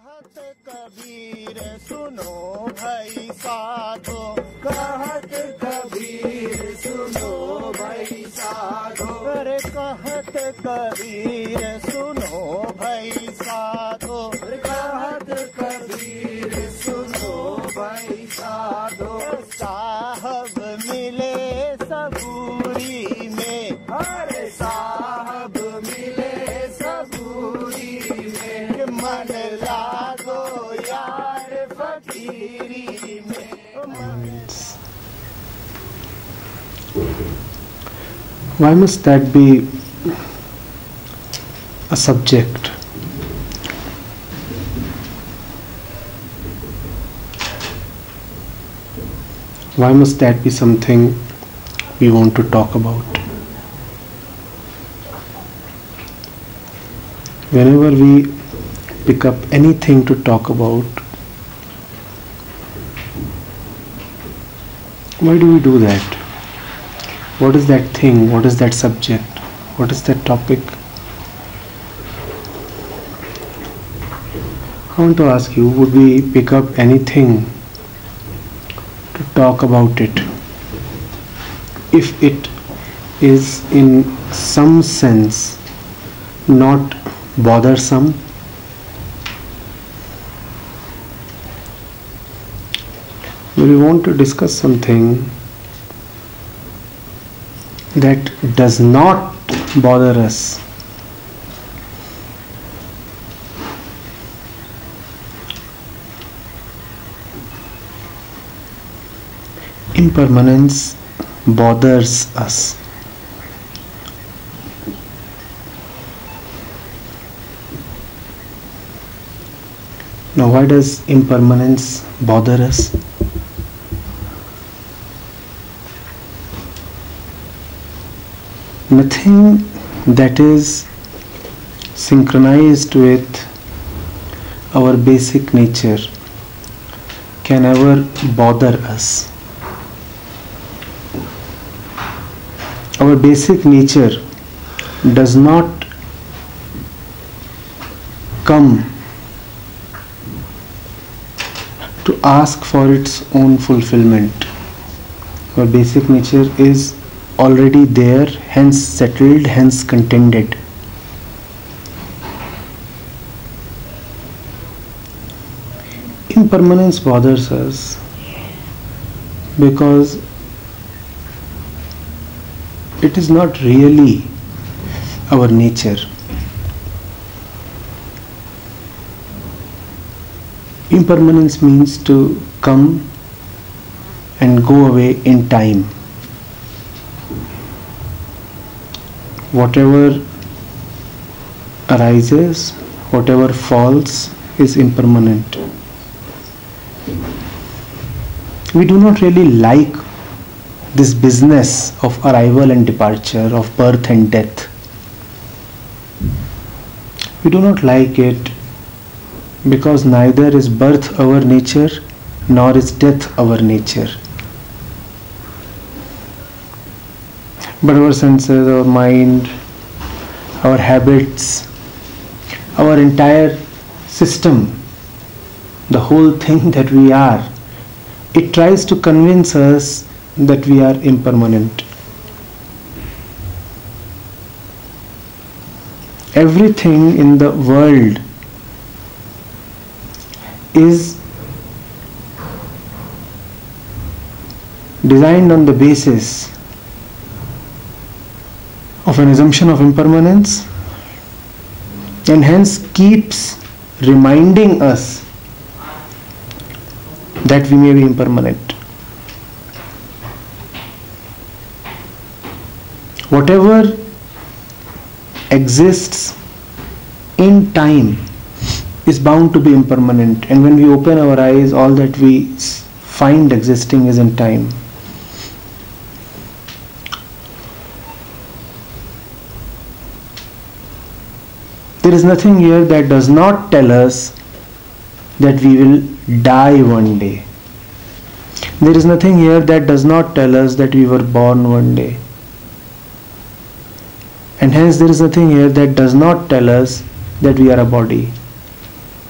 कहत कबीर सुनो भाई साधो, कहत कबीर सुनो भाई साधो, अरे कहत कबीर सुनो भाई साधो, कहत कबीर सुनो भाई साधो। साहब मिले सबूरी में, अरे साहब मिले सबूरी में, मन लागो यार फकीरी में। Why must that be a subject? Why must that be something we want to talk about? Whenever we pick up anything to talk about, why do we do that? What is that thing? What is that subject? What is that topic? I want to ask you, would we pick up anything to talk about it if it is in some sense not bothersome? When we want to discuss something that does not bother us, impermanence bothers us. Now, why does impermanence bother us? Nothing that is synchronized with our basic nature can ever bother us. Our basic nature does not come to ask for its own fulfillment. Our basic nature is already there, hence settled, hence contented. Impermanence bothers us because it is not really our nature. Impermanence means to come and go away in time. Whatever arises, whatever falls is impermanent. We do not really like this business of arrival and departure, of birth and death. We do not like it because neither is birth our nature nor is death our nature. But our senses, our mind, our habits, our entire system, the whole thing that we are, it tries to convince us that we are impermanent. Everything in the world is designed on the basis of an assumption of impermanence and hence keeps reminding us that we may be impermanent. Whatever exists in time is bound to be impermanent, and when we open our eyes, all that we find existing is in time. There is nothing here that does not tell us that we will die one day. There is nothing here that does not tell us that we were born one day. And hence there is nothing here that does not tell us that we are a body.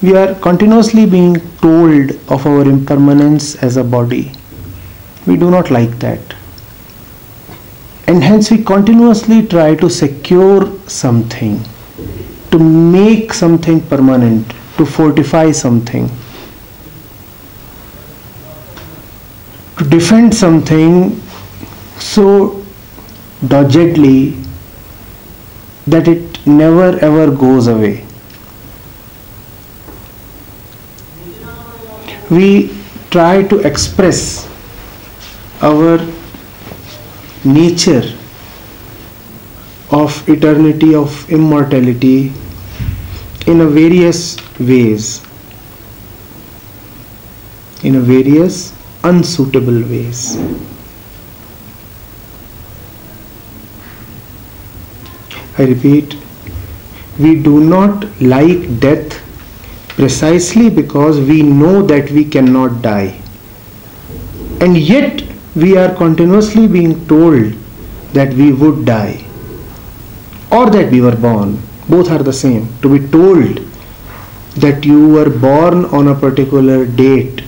we are continuously being told of our impermanence as a body. We do not like that. And hence we continuously try to secure something, to make something permanent, to fortify something, to defend something so doggedly that it never ever goes away. We try to express our nature of eternity, of immortality in a various ways, in a various unsuitable ways. I repeat, we do not like death precisely because we know that we cannot die. And yet we are continuously being told that we would die or that we were born. Both are the same. To be told that you were born on a particular date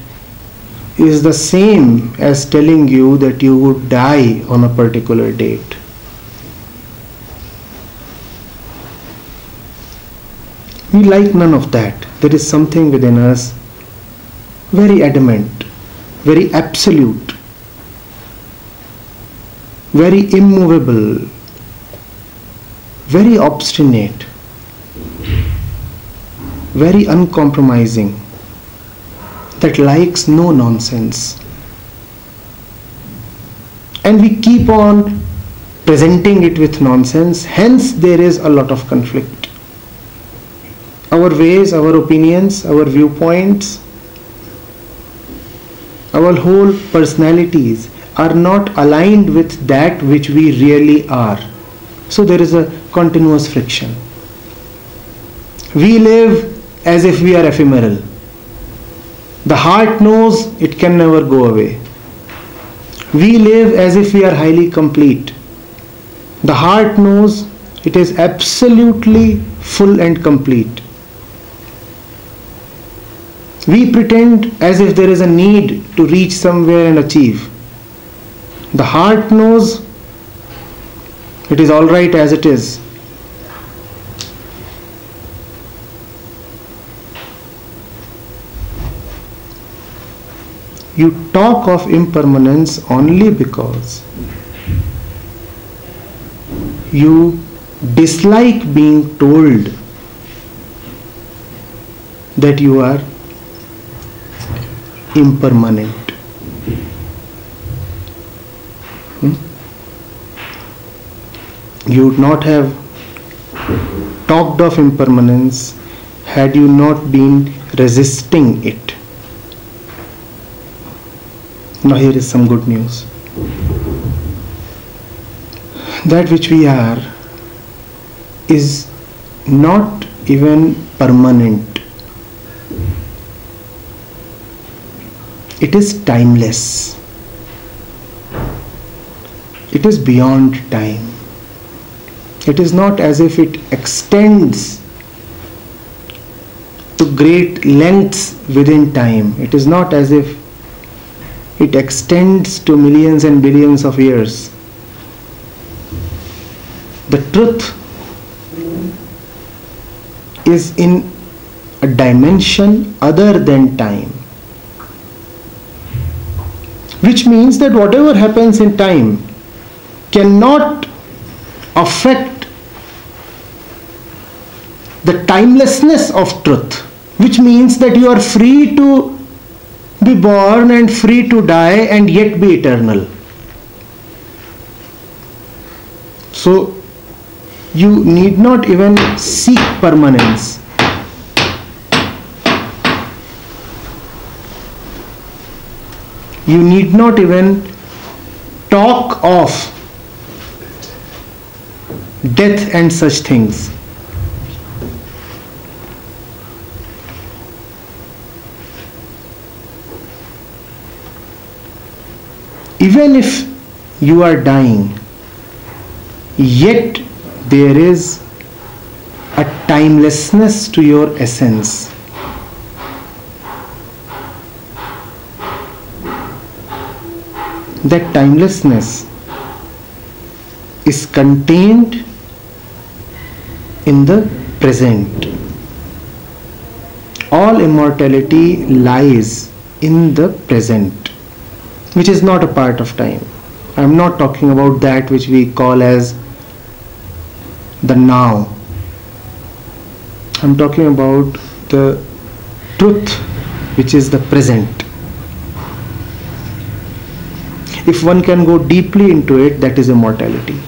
is the same as telling you that you would die on a particular date. We like none of that. There is something within us very adamant, very absolute, very immovable, very obstinate, very uncompromising, that likes no nonsense. And we keep on presenting it with nonsense, hence there is a lot of conflict. Our ways, our opinions, our viewpoints, our whole personalities are not aligned with that which we really are. So there is a continuous friction. We live as if we are ephemeral. The heart knows it can never go away. We live as if we are highly complete. The heart knows it is absolutely full and complete. We pretend as if there is a need to reach somewhere and achieve. The heart knows it is all right as it is. You talk of impermanence only because you dislike being told that you are impermanent. You would not have talked of impermanence had you not been resisting it. Now here is some good news. That which we are is not even permanent. It is timeless. It is beyond time. It is not as if it extends to great lengths within time. It is not as if it extends to millions and billions of years. The truth is in a dimension other than time. Which means that whatever happens in time cannot affect the timelessness of truth. Which means that you are free to be born and free to die and yet be eternal. So you need not even seek permanence. You need not even talk of death and such things. Even if you are dying, yet there is a timelessness to your essence. that timelessness is contained in the present. All immortality lies in the present, which is not a part of time. I am not talking about that which we call as the now. I am talking about the truth which is the present. If one can go deeply into it, that is immortality.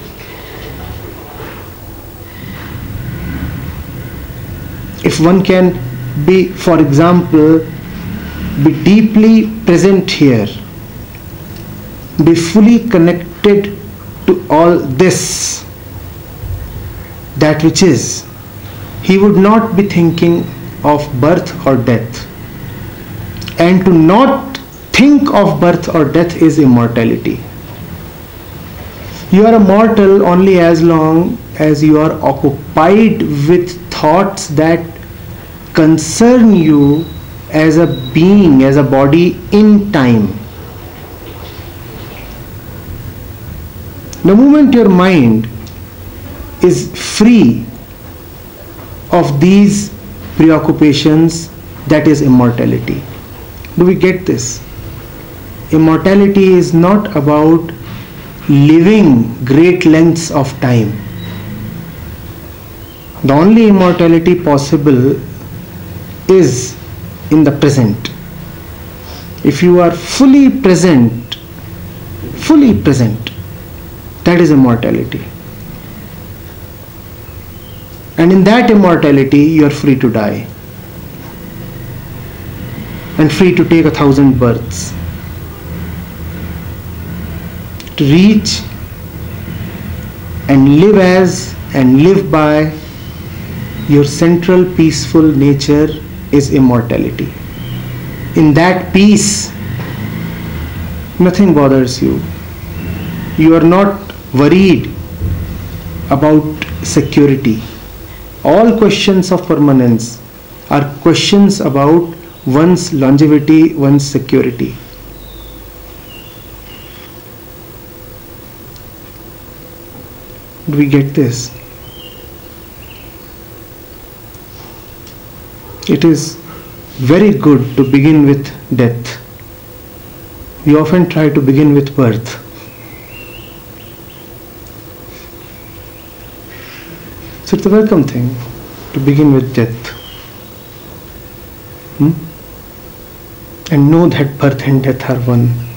If one can be, for example, be deeply present here, be fully connected to all this, that which is, he would not be thinking of birth or death. And to not think of birth or death is immortality. You are immortal only as long as you are occupied with thoughts that concern you as a being, as a body in time. The moment your mind is free of these preoccupations, that is immortality. Do we get this? Immortality is not about living great lengths of time. The only immortality possible is in the present. If you are fully present, that is immortality. And in that immortality, you are free to die and free to take 1,000 births, to reach and live as and live by your central peaceful nature is immortality. In that peace, nothing bothers you. You are not worried about security. All questions of permanence are questions about one's longevity, one's security. Do we get this? It is very good to begin with death. We often try to begin with birth. So it's a welcome thing to begin with death. And know that birth and death are one.